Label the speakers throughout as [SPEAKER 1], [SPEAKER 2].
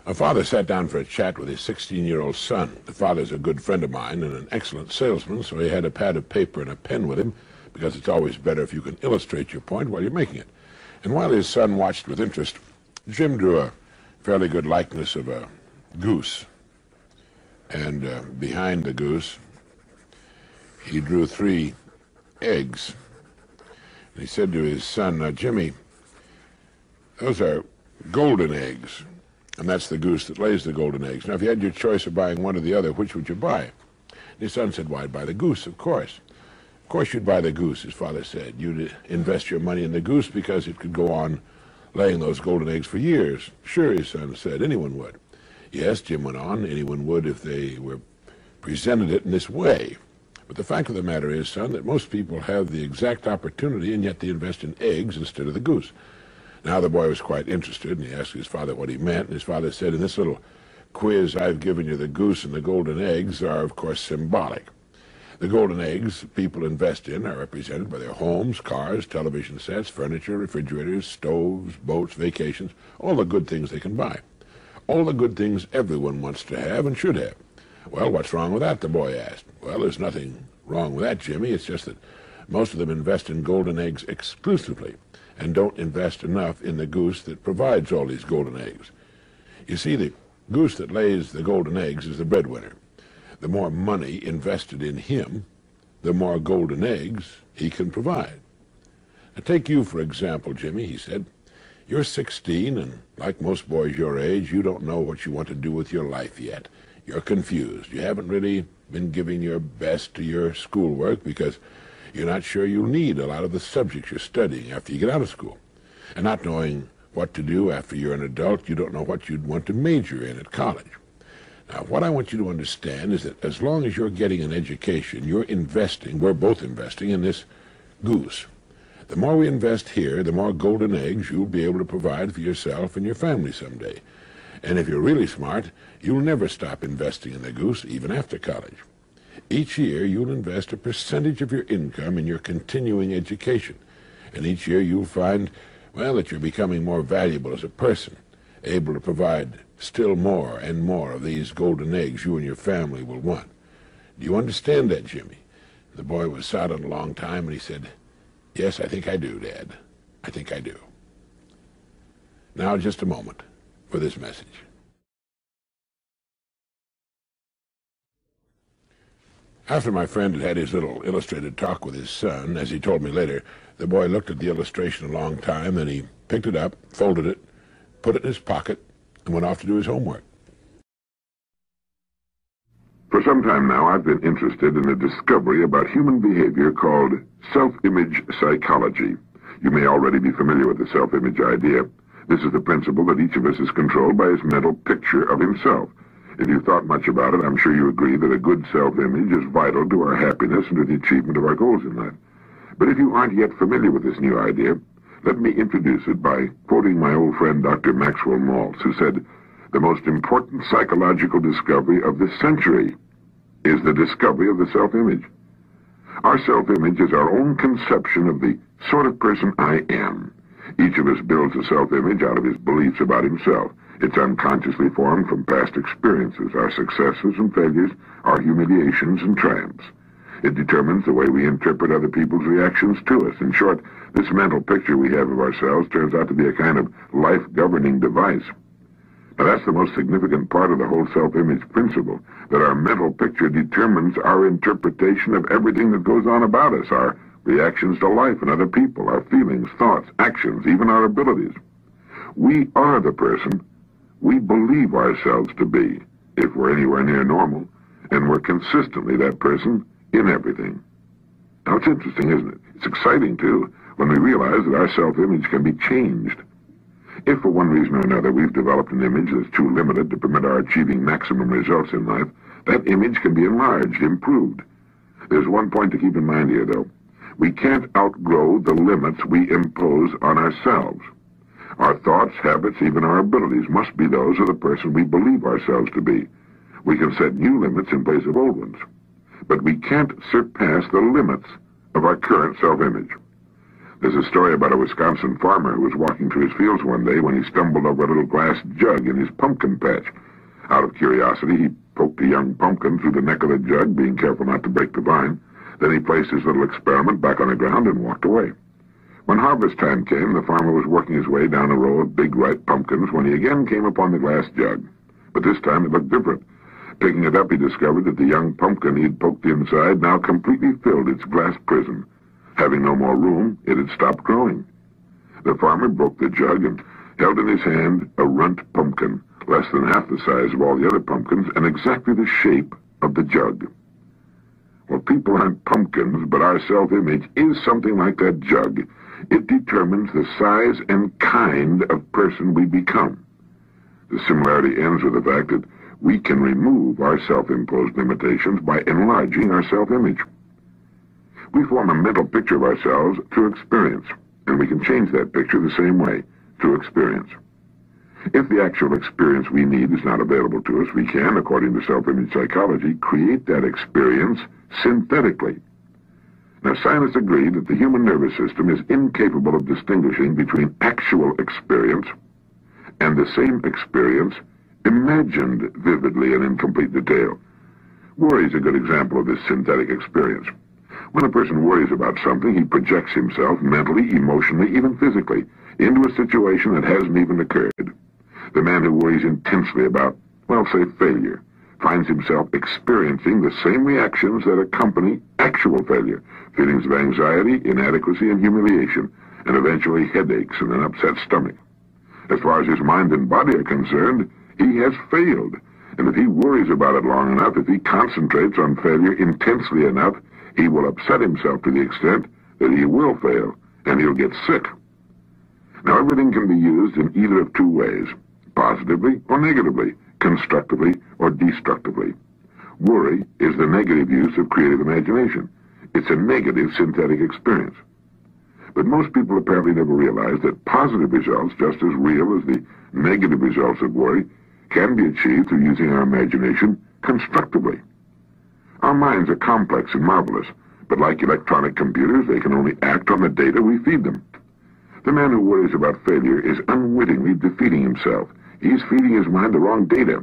[SPEAKER 1] A father sat down for a chat with his 16-year-old son. The father's a good friend of mine and an excellent salesman, so he had a pad of paper and a pen with him, because it's always better if you can illustrate your point while you're making it. And while his son watched with interest, Jim drew a fairly good likeness of a goose. And behind the goose, he drew 3 eggs. And he said to his son, "Now, Jimmy, those are golden eggs. And that's the goose that lays the golden eggs. Now, if you had your choice of buying one or the other, which would you buy?" And his son said, "Why, I'd buy the goose, of course." "Of course you'd buy the goose," his father said. "You'd invest your money in the goose because it could go on laying those golden eggs for years." "Sure," his son said, "anyone would." "Yes," Jim went on, "anyone would if they were presented it in this way. But the fact of the matter is, son, that most people have the exact opportunity, and yet they invest in eggs instead of the goose." Now the boy was quite interested, and he asked his father what he meant, and his father said, "In this little quiz I've given you, the goose and the golden eggs are, of course, symbolic. The golden eggs people invest in are represented by their homes, cars, television sets, furniture, refrigerators, stoves, boats, vacations, all the good things they can buy. All the good things everyone wants to have and should have." "Well, what's wrong with that?" the boy asked. "Well, there's nothing wrong with that, Jimmy. It's just that most of them invest in golden eggs exclusively and don't invest enough in the goose that provides all these golden eggs. You see, the goose that lays the golden eggs is the breadwinner. The more money invested in him, the more golden eggs he can provide. Now, take you, for example, Jimmy," he said. "You're 16, and like most boys your age, you don't know what you want to do with your life yet. You're confused. You haven't really been giving your best to your schoolwork because you're not sure you'll need a lot of the subjects you're studying after you get out of school. And not knowing what to do after you're an adult, you don't know what you'd want to major in at college. Now, what I want you to understand is that as long as you're getting an education, you're investing, we're both investing in this goose. The more we invest here, the more golden eggs you'll be able to provide for yourself and your family someday. And if you're really smart, you'll never stop investing in the goose, even after college. Each year, you'll invest a percentage of your income in your continuing education. And each year, you'll find, well, that you're becoming more valuable as a person, able to provide still more and more of these golden eggs you and your family will want. Do you understand that, Jimmy?" The boy was silent a long time, and he said, "Yes, I think I do, Dad. I think I do." Now, just a moment for this message. After my friend had had his little illustrated talk with his son, as he told me later, the boy looked at the illustration a long time, then he picked it up, folded it, put it in his pocket, and went off to do his homework.
[SPEAKER 2] For some time now, I've been interested in a discovery about human behavior called self-image psychology. You may already be familiar with the self-image idea. This is the principle that each of us is controlled by his mental picture of himself. If you've thought much about it, I'm sure you agree that a good self-image is vital to our happiness and to the achievement of our goals in life. But if you aren't yet familiar with this new idea, let me introduce it by quoting my old friend Dr. Maxwell Maltz, who said, "The most important psychological discovery of this century is the discovery of the self-image." Our self-image is our own conception of the sort of person I am. Each of us builds a self-image out of his beliefs about himself. It's unconsciously formed from past experiences, our successes and failures, our humiliations and triumphs. It determines the way we interpret other people's reactions to us. In short, this mental picture we have of ourselves turns out to be a kind of life-governing device. Now, that's the most significant part of the whole self-image principle, that our mental picture determines our interpretation of everything that goes on about us, our reactions to life and other people, our feelings, thoughts, actions, even our abilities. We are the person we believe ourselves to be, if we're anywhere near normal, and we're consistently that person in everything. Now, it's interesting, isn't it? It's exciting, too, when we realize that our self-image can be changed. If for one reason or another we've developed an image that's too limited to permit our achieving maximum results in life, that image can be enlarged, improved. There's one point to keep in mind here, though. We can't outgrow the limits we impose on ourselves. Our thoughts, habits, even our abilities must be those of the person we believe ourselves to be. We can set new limits in place of old ones, but we can't surpass the limits of our current self-image. There's a story about a Wisconsin farmer who was walking through his fields one day when he stumbled over a little glass jug in his pumpkin patch. Out of curiosity, he poked a young pumpkin through the neck of the jug, being careful not to break the vine. Then he placed his little experiment back on the ground and walked away. When harvest time came, the farmer was working his way down a row of big ripe pumpkins when he again came upon the glass jug. But this time it looked different. Picking it up, he discovered that the young pumpkin he had poked inside now completely filled its glass prison. Having no more room, it had stopped growing. The farmer broke the jug and held in his hand a runt pumpkin, less than half the size of all the other pumpkins and exactly the shape of the jug. Well, people aren't pumpkins, but our self-image is something like that jug. It determines the size and kind of person we become. The similarity ends with the fact that we can remove our self-imposed limitations by enlarging our self-image. We form a mental picture of ourselves through experience, and we can change that picture the same way, through experience. If the actual experience we need is not available to us, we can, according to self-image psychology, create that experience synthetically. Now, scientists agree that the human nervous system is incapable of distinguishing between actual experience and the same experience imagined vividly and in complete detail. Worry is a good example of this synthetic experience. When a person worries about something, he projects himself mentally, emotionally, even physically, into a situation that hasn't even occurred. The man who worries intensely about, well, say, failure, finds himself experiencing the same reactions that accompany actual failure, feelings of anxiety, inadequacy, and humiliation, and eventually headaches and an upset stomach. As far as his mind and body are concerned, he has failed. And if he worries about it long enough, if he concentrates on failure intensely enough, he will upset himself to the extent that he will fail, and he'll get sick. Now, everything can be used in either of two ways, positively or negatively, constructively or destructively. Worry is the negative use of creative imagination. It's a negative synthetic experience. But most people apparently never realize that positive results, just as real as the negative results of worry, can be achieved through using our imagination constructively. Our minds are complex and marvelous, but like electronic computers, they can only act on the data we feed them. The man who worries about failure is unwittingly defeating himself. He's feeding his mind the wrong data.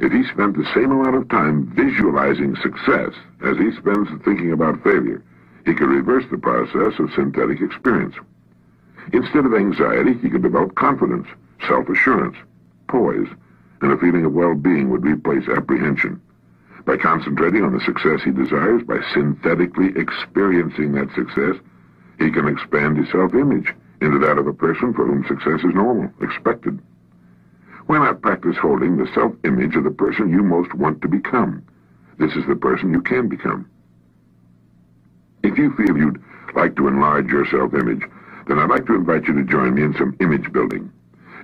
[SPEAKER 2] If he spent the same amount of time visualizing success as he spends thinking about failure, he could reverse the process of synthetic experience. Instead of anxiety, he could develop confidence, self-assurance, poise, and a feeling of well-being would replace apprehension. By concentrating on the success he desires, by synthetically experiencing that success, he can expand his self-image into that of a person for whom success is normal, expected. Why not practice holding the self-image of the person you most want to become? This is the person you can become. If you feel you'd like to enlarge your self-image, then I'd like to invite you to join me in some image building.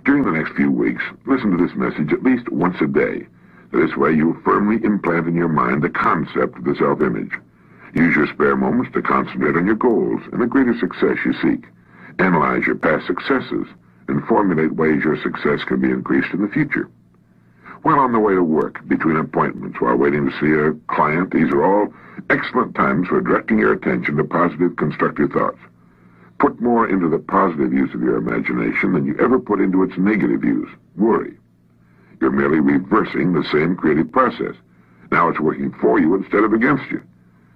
[SPEAKER 2] During the next few weeks, listen to this message at least once a day. This way you'll firmly implant in your mind the concept of the self-image. Use your spare moments to concentrate on your goals and the greater success you seek. Analyze your past successes and formulate ways your success can be increased in the future. While on the way to work, between appointments, while waiting to see a client, these are all excellent times for directing your attention to positive, constructive thoughts. Put more into the positive use of your imagination than you ever put into its negative use, worry. You're merely reversing the same creative process. Now it's working for you instead of against you.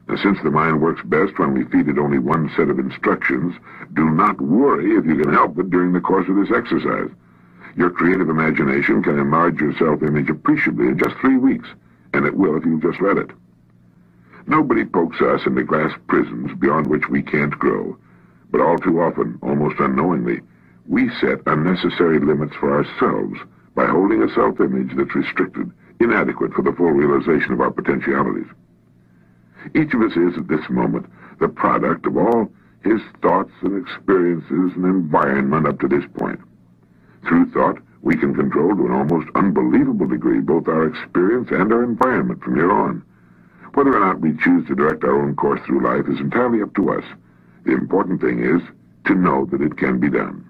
[SPEAKER 2] Now, since the mind works best when we feed it only one set of instructions, do not worry if you can help it during the course of this exercise. Your creative imagination can enlarge your self-image appreciably in just 3 weeks, and it will if you just let it. Nobody pokes us into glass prisons beyond which we can't grow, but all too often, almost unknowingly, we set unnecessary limits for ourselves by holding a self-image that's restricted, inadequate for the full realization of our potentialities. Each of us is, at this moment, the product of all his thoughts and experiences and environment up to this point. Through thought, we can control to an almost unbelievable degree both our experience and our environment from here on. Whether or not we choose to direct our own course through life is entirely up to us. The important thing is to know that it can be done.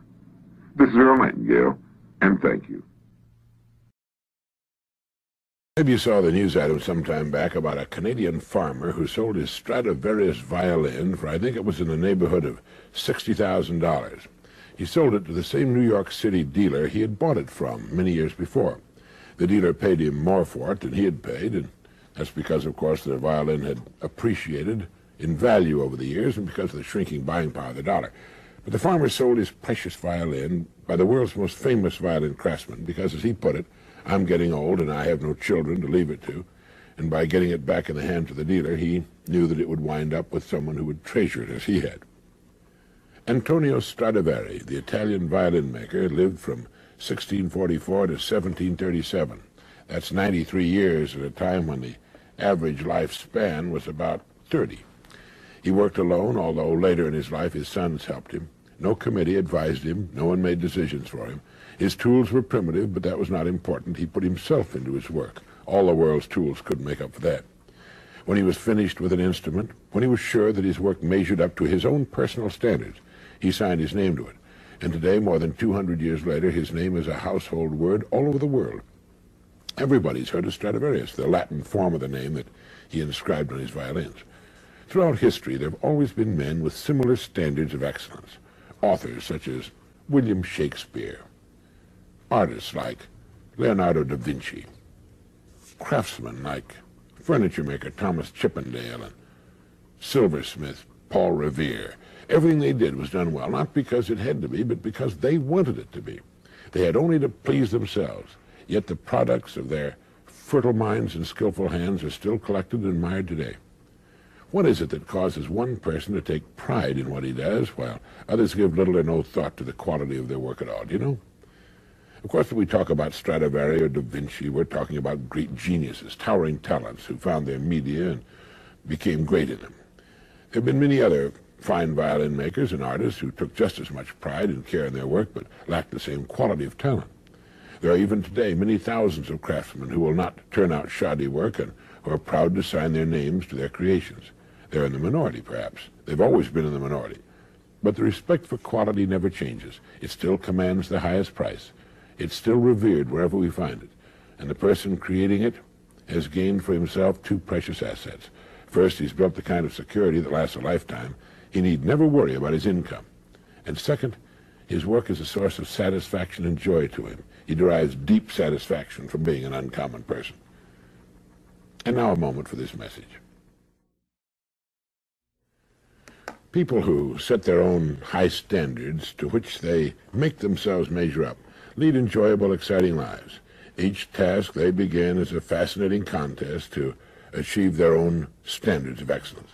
[SPEAKER 2] This is Earl Nightingale, and thank you.
[SPEAKER 1] Maybe you saw the news item some time back about a Canadian farmer who sold his Stradivarius violin for, I think it was in the neighborhood of $60,000. He sold it to the same New York City dealer he had bought it from many years before. The dealer paid him more for it than he had paid, and that's because, of course, the violin had appreciated in value over the years and because of the shrinking buying power of the dollar. But the farmer sold his precious violin by the world's most famous violin craftsman because, as he put it, I'm getting old and I have no children to leave it to, and by getting it back in the hands of the dealer, he knew that it would wind up with someone who would treasure it as he had. Antonio Stradivari, the Italian violin maker, lived from 1644 to 1737. That's 93 years at a time when the average lifespan was about 30. He worked alone, although later in his life his sons helped him. No committee advised him. No one made decisions for him. His tools were primitive, but that was not important. He put himself into his work. All the world's tools couldn't make up for that. When he was finished with an instrument, when he was sure that his work measured up to his own personal standards, he signed his name to it. And today, more than 200 years later, his name is a household word all over the world. Everybody's heard of Stradivarius, the Latin form of the name that he inscribed on his violins. Throughout history, there have always been men with similar standards of excellence. Authors such as William Shakespeare, artists like Leonardo da Vinci, craftsmen like furniture maker Thomas Chippendale and silversmith Paul Revere. Everything they did was done well, not because it had to be, but because they wanted it to be. They had only to please themselves, yet the products of their fertile minds and skillful hands are still collected and admired today. What is it that causes one person to take pride in what he does, while others give little or no thought to the quality of their work at all? Do you know? Of course, when we talk about Stradivari or Da Vinci, we're talking about great geniuses, towering talents who found their media and became great in them. There have been many other fine violin makers and artists who took just as much pride and care in their work, but lacked the same quality of talent. There are even today many thousands of craftsmen who will not turn out shoddy work and who are proud to sign their names to their creations. They're in the minority, perhaps. They've always been in the minority. But the respect for quality never changes. It still commands the highest price. It's still revered wherever we find it. And the person creating it has gained for himself two precious assets. First, he's built the kind of security that lasts a lifetime. He need never worry about his income. And second, his work is a source of satisfaction and joy to him. He derives deep satisfaction from being an uncommon person. And now a moment for this message. People who set their own high standards to which they make themselves measure up lead enjoyable, exciting lives. Each task they begin is a fascinating contest to achieve their own standards of excellence.